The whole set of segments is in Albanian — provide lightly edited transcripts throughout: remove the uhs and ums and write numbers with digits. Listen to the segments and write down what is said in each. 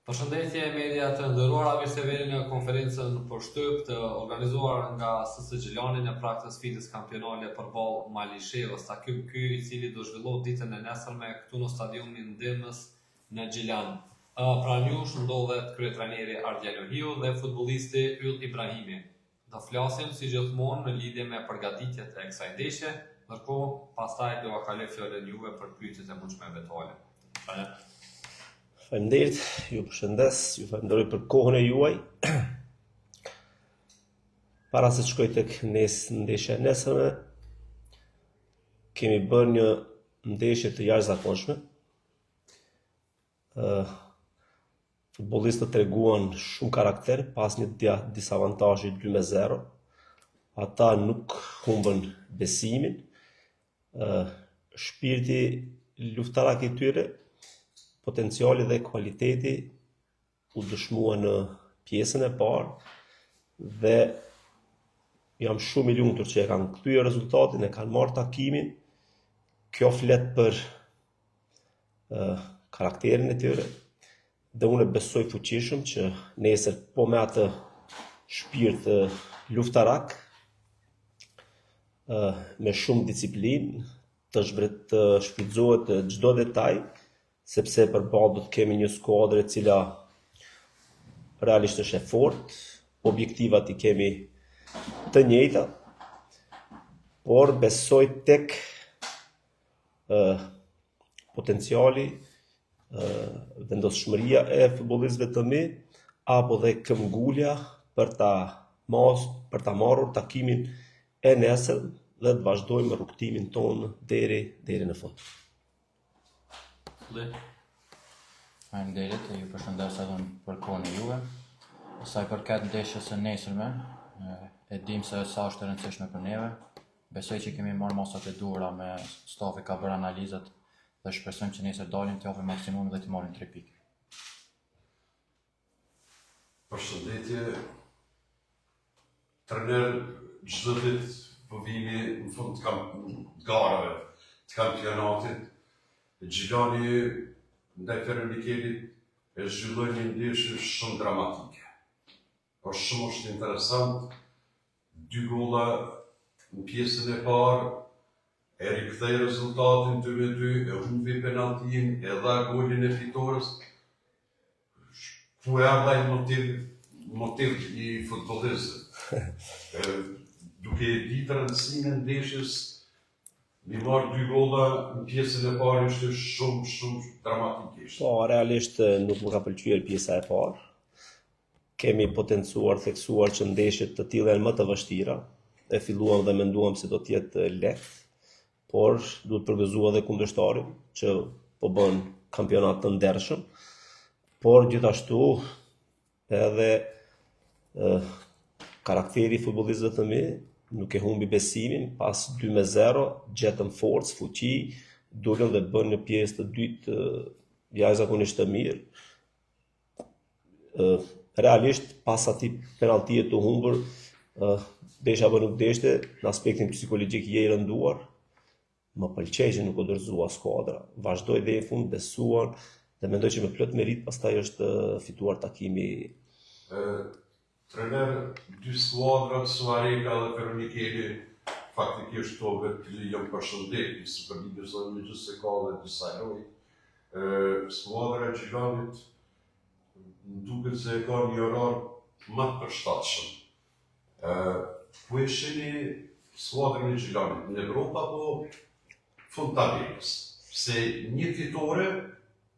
Përshëndetje media të nderuara, mirë se vini në konferencën për shtyp të organizuar nga SS Gjilani në prag të sfidës kampionale përballë Malishevës, takim ky i cili do zhvillohet ditën e nesërme këtu në stadiumin Ndemës në Gjilan. Pranë jush ndodhet kryetrajneri Ardian Johiu dhe futbollisti Yll Ibrahimi. Do flasim si gjithmonë në lidhje me përgatitjet e kësaj ndeshje, ndërkohë pastaj do kaloj fjalën juve për pyetjet e mundshme vetale. Faleminderit, ju përshëndes, ju falenderoj për kohën e juaj. Para se të shkoj tek ndeshja e nesërme, kemi bërë një ndeshje të jashtëzakonshme. Futbollistët treguan shumë karakter pas një disavantazhi 2-0. Ata nuk humbën besimin. Shpirti luftarak i tyre, potenciali dhe kualiteti u dëshmua në pjesën e parë dhe jam shumë i lumtur që e kanë kthyer rezultatin, e kanë marrë takimin. Kjo flet për karakterin e tyre dhe unë besoj fuqishëm që nesër po me atë shpirt luftarak, me shumë disiplinë, të shfrytëzohet çdo detaj, sepse përballë do të kemi një skuadër e cila realisht është e fortë, objektivat i kemi të njëjta, por besoj tek potenciali, vendosshmëria e futbollistëve të mi, apo dhe këmbgulja për ta marrur takimin e nesër dhe të vazhdojmë rrugtimin tonë deri në fund. Faleminderit, ju përshëndes edhe për kohën e juve. Sa i përket ndeshjes së nesërme, e dim se sa është e rëndësishme për neve. Besoj që kemi marrë masat e duhura me stafi ka bërë analizat dhe shpresojmë që nesër dalim të japim maksimum dhe të marrim 3 pikë. Përshëndetje. Trajner çdo ditë po vini në fund të garave të kampionatit. Gjilani ndaj Ferroviarit e zhvilloi një ndeshje shumë dramatike. Por shumë interesant, 2 golla në pjesën e parë, e rikthei rezultatin 2-2, e humbi penaltin, e dha golin e fitores. Ku erdhi motiv i futbollistëve. Duke ditë rëndësinë e ndeshjes, mi marrë 2 golla në pjesën e parë ishte shumë dramatikisht. Po, realisht nuk më ka pëlqyer pjesa e parë. Kemi potencuar, theksuar që ndeshjet të tilla janë më të vështira. E filluam dhe menduam se do të jetë lehtë, por duhet përgëzuar edhe kundërshtarin që po bën kampionat të ndershëm. Por gjithashtu edhe karakteri i futbollistëve të mi nuk e humbi besimin, pas 2-0, gjetën forcë, fuqi, dolën dhe bën një pjesë të dytë jashtëzakonisht të mirë. Realisht, pas atij penaltie të humbur, desha apo nuk deshte, në aspektin psikologjik je i rënduar, më pëlqej që nuk u dorëzua skuadra. Vazhdoi deri në fund, besuan dhe mendoj që me plot merit pastaj është fituar takimi. Trener, 2 skuadrat, Suareka dhe Ferroviarit, faktikisht to vetë jam përshëndetje, Superligës së Anglisë se ka dhe disa eroj. Skuadra e Gjilanit duket se ka një orar më të përshtatshëm. Ku e shihni skuadrën e Gjilanit në Evropë apo fund tabelës? Se një fitore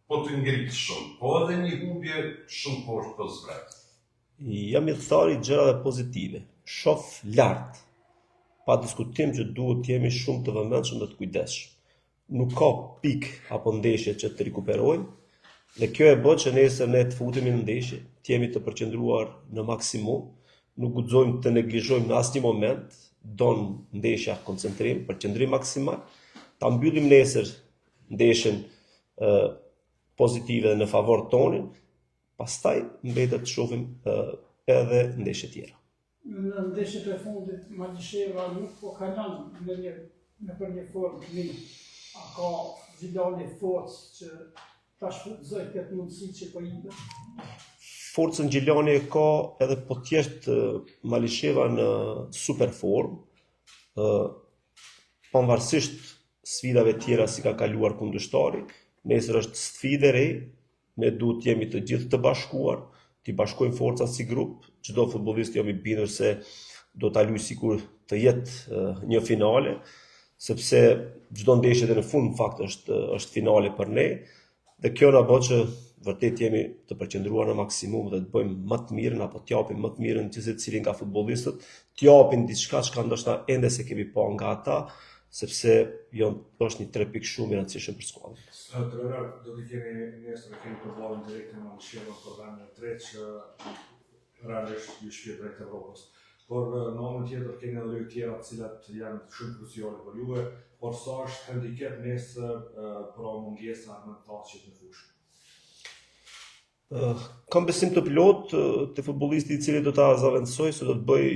po të ngritë shumë, po edhe një humbje shumë poshtë po zbret. Jam i thari gjërave pozitive. Shoh lart. Pa diskutim që duhet të jemi shumë të vëmendshëm dhe të kujdesshëm. Nuk ka pikë apo ndeshje që të rikuperojmë, dhe kjo e bën që nesër ne të futemi në ndeshje, të jemi të përqendruar në maksimum, nuk guxojmë të neglizhojmë në asnjë moment, don ndeshja koncentrim, përqendrim maksimal, ta mbyllim nesër ndeshjen pozitive në favor tonin. Pastaj mbetet të shohim edhe ndeshje tjera. Në ndeshjet e fundit, Malisheva nuk po kalon në për një formë të mirë. A ka Gjilani forcë që ta shfrytëzoj këtë mundësi që po jepet? Forcën Gjelani e ka edhe po t'jesht Malisheva në super form, pavarësisht sfidave tjera si ka kaluar kundërshtari, nesër është sfidë e re, ne duhet jemi të gjithë të bashkuar, t'i bashkojmë forcat si grup, çdo futbollist jam i bindur se do ta luajë sikur të jetë një finale, sepse çdo ndeshje deri në fund në fakt është finale për ne, dhe kjo na bën që vërtet jemi të përqendruar në maksimum dhe të bëjmë më të mirën apo t'japim më të mirën që secili nga futbollistët, t'japin diçka që ndoshta ende se kemi pa nga ata, sepse është një 3 pikë shumë i rëndësishëm për skuadrën. Trënar, do të keni nesër keni përballën direkt me Malishevën për vendin e tretë që realisht ju shpjet drejt Evropës. Por në anën tjetër keni edhe lojë tjera të cilat janë shumë kruciale për juve, por sa është handicap nesër për mungesa armëtarësh në fushë? Kam besim të plot të futbollisti i cili do ta zaventësoj se do të bëj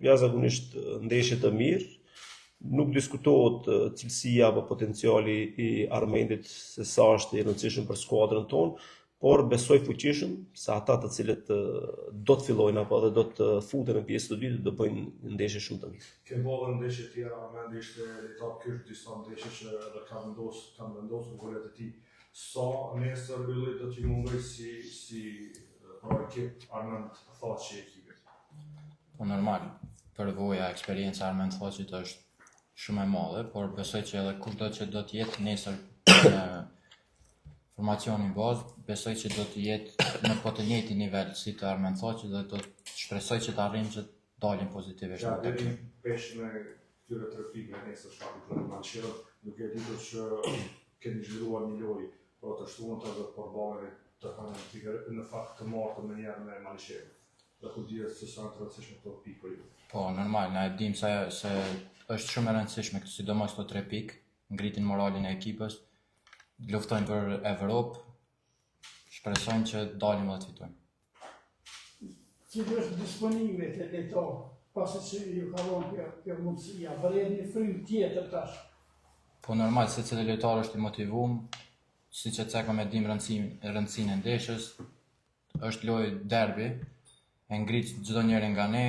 jashtëzakonisht ndeshje të mirë. Nuk diskutohet cilësia apo potenciali i Armendit se sa është i rëndësishëm për skuadrën tonë, por besoj fuqishëm se ata të cilët do të fillojnë apo dhe do të futen në pjesë të dytë do bëjnë ndeshje shumë të mirë. Ke bollën ndeshje tjera, Armendi ishte lojtar kyç disa ndeshje që edhe kanë vendosur golet e tij. Sa nesër ylli do t'i mungoj si për ekip Armend Thaçi ekipit? Po normal, përvoja, eksperjenca Armend Thaçit është shumë e madhe, por besoj që edhe kushdo që do të jetë nesër në formacionin bazë, besoj që do të jetë në po të njëjtin nivel si të Armend Thaçi dhe do të shpresoj që të arrijmë që të dalim pozitivisht. Ja, deri peshën e këtyre 3 pikëve nesër shkakun për Malishevën, duke ditur që keni zhvilluar një lojë për të shtuar dhe përballjen të kanë pikë në fakt të marrë më njëherë me Malishevën. Dhe ku dihet se sa të rëndësishme këto pikë për ju. Po, normal, na e dim se është shumë e rëndësishme, sidomos këto 3 pikë, ngritin moralin e ekipës, luftojnë për Evropë, shpresojmë që dalim dhe të fitojmë. Cili është disponimi të lojtarë, pasi që ju ka dhënë kjo mundësia, vëret një frym tjetër tash? Po normal, secili lojtar është i motivuar, siç e cekëm e dim rëndësinë e ndeshjes, është lojë derbi, e ngrit çdo njeri nga ne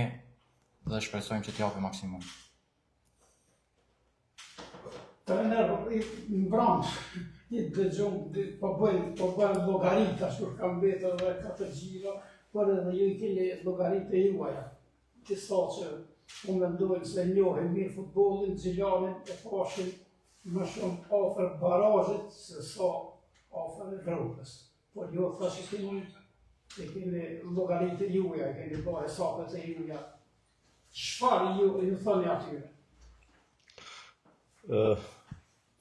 dhe shpresojmë që t'japim maksimum. Trener, në bramë, i dëgjom, po bëjmë llogaritë, ashtu kam mbetur edhe 4 gjira, por edhe ju i keni llogaritë e juaja. Disa që u mendojnë se njohin mirë futbollin, Xhilanin e pashin më shumë afër barazhit se sa afër Evropës. Por ju thashë keni llogaritë e juaja, keni bërë hesabet e juaja. Çfarë ju thoni atyre?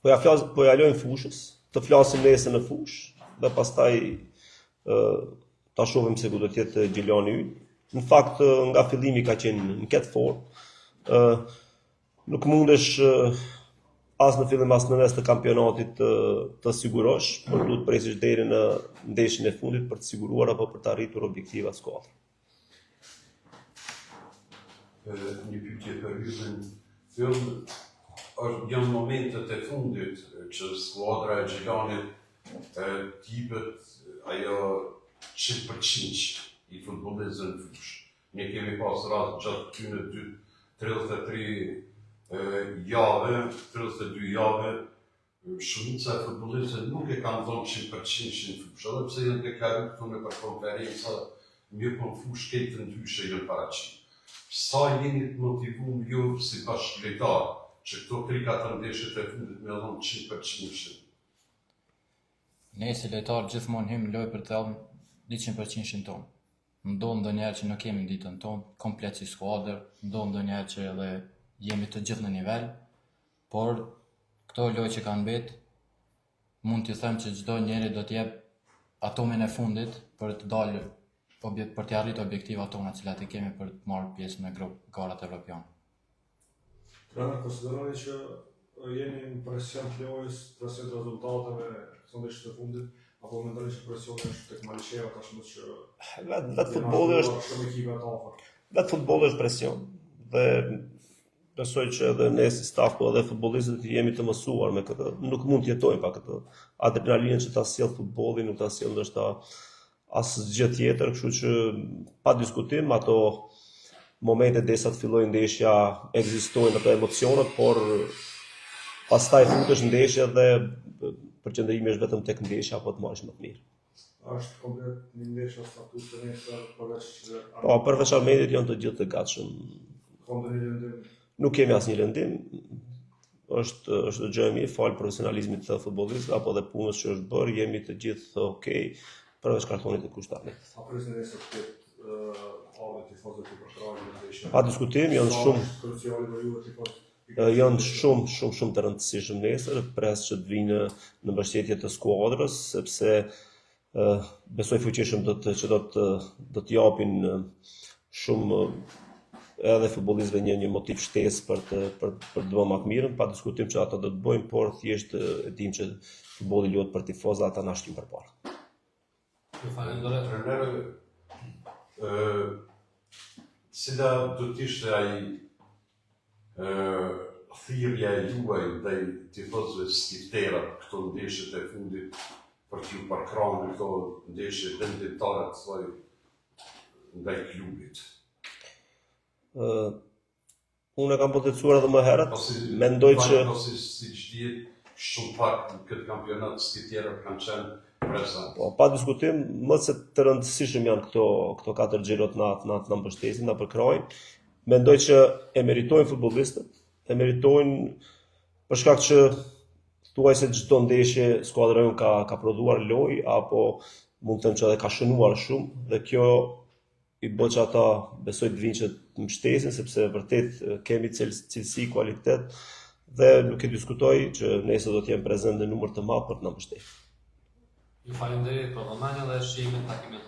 Po ja lojmë fushës, të flasim nesër në fushë dhe pastaj ta shohim se ku do të jetë Gjilani yt. Në fakt nga fillimi ka qenë në këtë formë. Nuk mundesh as në fillim as në mes të kampionatit të sigurosh, por duhet presish deri në ndeshjen e fundit për të siguruar apo për të arritur objektivat skuadrës. Një pyetje për hyrjen. Janë momentet e fundit që skuadra e Gjilanit t'jipet ajo 100% i futbollistëve në fushë. Ne kemi pas rast gjatë këtyre 32 jave, shumica e futbollistëve nuk e kanë dhënë 100% në fushë, edhe pse janë deklaruar këtu në për konferenca, mirë po në fushë këtë të ndryshe janë paraqitur. Sa jeni të motivuar ju si bashkëlojtar që këto 3-4 ndeshjet e fundit me dhënë 100%? Ne si lojtar gjithmonë hym lojë për të dhënë 100% tonë. Ndodh ndonjëherë që nuk kemi ditën tonë, komplet si skuadër, ndodh ndonjëherë që edhe jemi të gjithë në nivel, por këto lojë që kanë mbet, mund t'i them që çdo njeri do të jep atomin e fundit për të dalë për të arritur objektivat tona të cilat i kemi për të marrë pjesë në garat evropiane. Trënar, konsideroni që jeni në presion të lojës, presion të rezultateve, këto ndeshje të fundit, apo mendoni që presioni është tek Malisheva tashmë që Vetë futbolli është shumë ekipe të afër? Vetë futbolli është presion dhe Besoj që edhe ne si staf, po edhe futbollistët jemi të mësuar me këtë. Nuk mund të jetojmë pa këtë adrenalinën që ta sjell futbolli, nuk ta sjell ndoshta asgjë tjetër, kështu që pa diskutim ato momente derisa të fillojë ndeshja ekzistojnë ato emocionet, por pastaj futesh në ndeshje dhe përqendrimi është vetëm tek ndeshja apo të marrësh më të mirë. Është komplet një ndeshje status të nesër përveç Po, përveç Armedit janë të gjithë të gatshëm. Kombë një vendim. Nuk kemi asnjë lëndim. Është gjë e mirë, fal profesionalizmit të futbollistëve apo dhe punës që është bërë, jemi të gjithë okay, përveç kartonit të kushtarit. A presin nesër të ardhë tifozët të përkrajnë në ndeshje? Pa diskutim, janë shumë Kruciali për ju tifozët? janë shumë të rëndësishëm nesër, pres që të vinë në mbështetje të skuadrës, sepse besoj fuqishëm që do të japin shumë edhe futbollistëve një motiv shtesë për të bërë më të mirën, pa diskutim që ata do të bëjnë, por thjesht e dim që futbolli luhet për tifozë, ata na shtin përpara. Ju falenderoj. Trener, cila do të ishte ai thirrja e juaj ndaj tifozëve skiftera këto ndeshjet e fundit për t'ju përkrahur këto ndeshje vendimtare të thoj ndaj klubit? Unë e kam potencuar edhe më herët, mendoj që siç dihet shumë pak në këtë kampionat skitera kanë qenë prezant. po, pa diskutim, më se të rëndësishëm janë këto 4 xhirot na mbështesin, na përkrojnë. Mendoj që e meritojnë futbollistët, e meritojnë për shkak që thuaj se çdo ndeshje skuadra jon ka prodhuar lojë apo mund të them që edhe ka shënuar shumë dhe kjo i bë që ata besoj të vinë që të mbështesin sepse vërtet kemi cilësi, kualitet dhe nuk e diskutoj që nesër do të jem prezent në numër të madh për të na mbështetur. Ju falenderoj për vëmendjen dhe shimin takimin